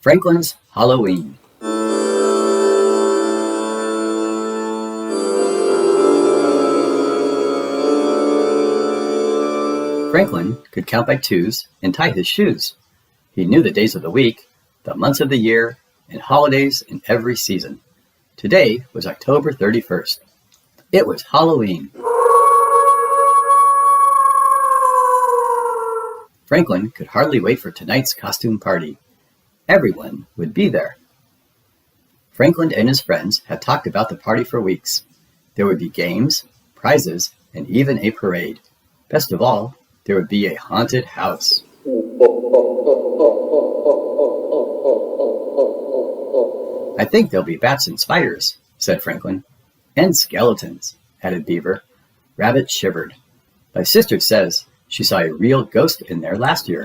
Franklin's Halloween. Franklin could count by twos and tie his shoes. He knew the days of the week, the months of the year, and holidays in every season. Today was October 31st. It was Halloween. Franklin could hardly wait for tonight's costume party. Everyone would be there. Franklin and his friends had talked about the party for weeks. There would be games, prizes, and even a parade. Best of all, there would be a haunted house. I think there'll be bats and spiders, said Franklin. And skeletons, added Beaver. Rabbit shivered. My sister says she saw a real ghost in there last year.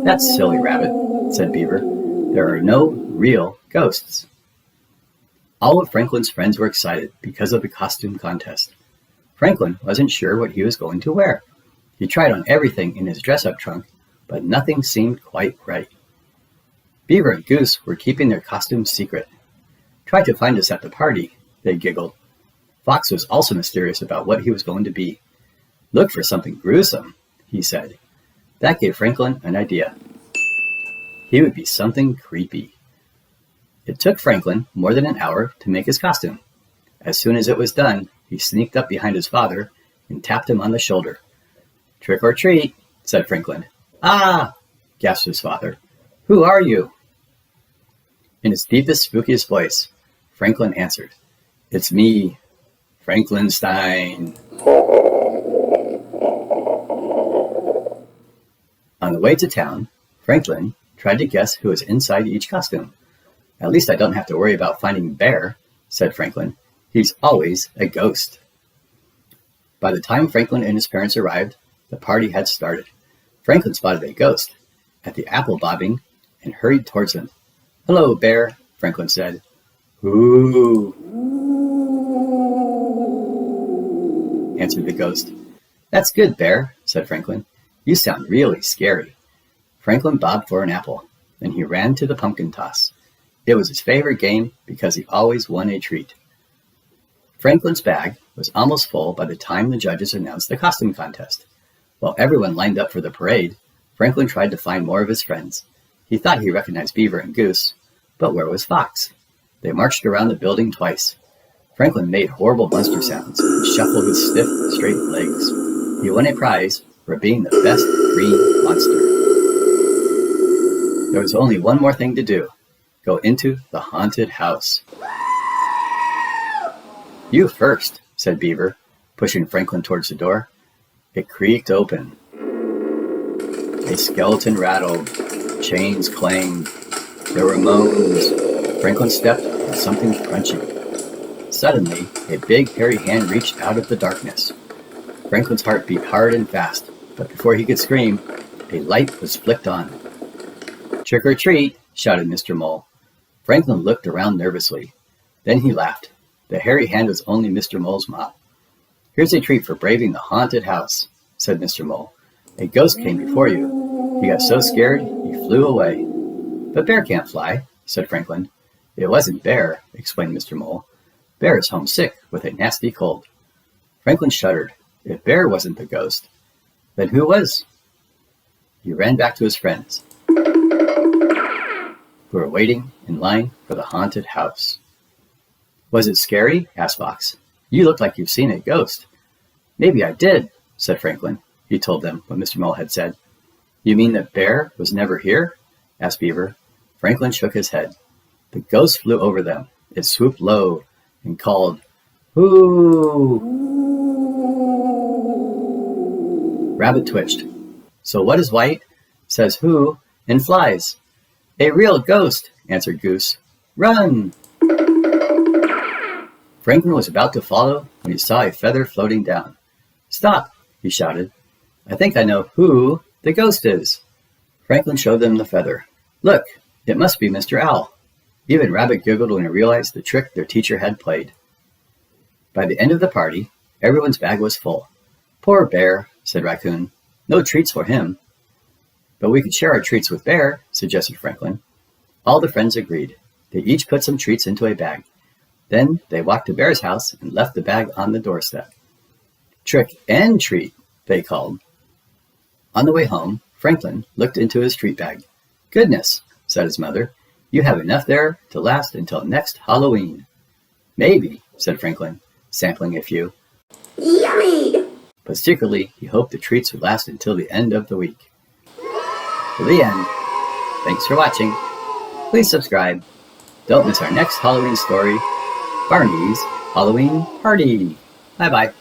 That's silly, Rabbit, said Beaver. There are no real ghosts. All of Franklin's friends were excited because of the costume contest. Franklin wasn't sure what he was going to wear. He tried on everything in his dress-up trunk, but nothing seemed quite right. Beaver and Goose were keeping their costumes secret. Try to find us at the party, they giggled. Fox was also mysterious about what he was going to be. Look for something gruesome, he said. That gave Franklin an idea. He would be something creepy. It took Franklin more than an hour to make his costume. As soon as it was done, he sneaked up behind his father and tapped him on the shoulder. Trick or treat, said Franklin. Ah, gasped his father. Who are you? In his deepest, spookiest voice, Franklin answered. It's me, Franklinstein. On the way to town, Franklin tried to guess who was inside each costume. At least I don't have to worry about finding Bear, said Franklin. He's always a ghost. By the time Franklin and his parents arrived, the party had started. Franklin spotted a ghost at the apple bobbing and hurried towards him. Hello, Bear, Franklin said. Ooh, answered the ghost. That's good, Bear, said Franklin. You sound really scary. Franklin bobbed for an apple, then he ran to the pumpkin toss. It was his favorite game because he always won a treat. Franklin's bag was almost full by the time the judges announced the costume contest. While everyone lined up for the parade, Franklin tried to find more of his friends. He thought he recognized Beaver and Goose, but where was Fox? They marched around the building twice. Franklin made horrible monster sounds and shuffled his stiff, straight legs. He won a prize for being the best green monster. There was only one more thing to do. Go into the haunted house. You first, said Beaver, pushing Franklin towards the door. It creaked open. A skeleton rattled. Chains clanged. There were moans. Franklin stepped on something crunchy. Suddenly, a big hairy hand reached out of the darkness. Franklin's heart beat hard and fast, but before he could scream, a light was flicked on. Trick or treat, shouted Mr. Mole. Franklin looked around nervously. Then he laughed. The hairy hand was only Mr. Mole's mop. Here's a treat for braving the haunted house, said Mr. Mole. A ghost came before you. He got so scared, he flew away. But Bear can't fly, said Franklin. It wasn't Bear, explained Mr. Mole. Bear is homesick with a nasty cold. Franklin shuddered. If Bear wasn't the ghost, then who was? He ran back to his friends, who were waiting in line for the haunted house. Was it scary? Asked Fox. You look like you've seen a ghost. Maybe I did, said Franklin. He told them what Mr. Mole had said. You mean that Bear was never here? Asked Beaver. Franklin shook his head. The ghost flew over them. It swooped low and called, Ooh! Rabbit twitched. So what is white, says who, and flies? A real ghost, answered Goose. Run! Franklin was about to follow when he saw a feather floating down. Stop, he shouted. I think I know who the ghost is. Franklin showed them the feather. Look, it must be Mr. Owl. Even Rabbit giggled when he realized the trick their teacher had played. By the end of the party, everyone's bag was full. Poor Bear, said Raccoon. No treats for him. But we could share our treats with Bear, suggested Franklin. All the friends agreed. They each put some treats into a bag. Then they walked to Bear's house and left the bag on the doorstep. Trick and treat, they called. On the way home, Franklin looked into his treat bag. Goodness, said his mother, you have enough there to last until next Halloween. Maybe, said Franklin, sampling a few. Yummy! But secretly, he hoped the treats would last until the end of the week. To the end. Thanks for watching. Please subscribe. Don't miss our next Halloween story, Barney's Halloween Party. Bye-bye.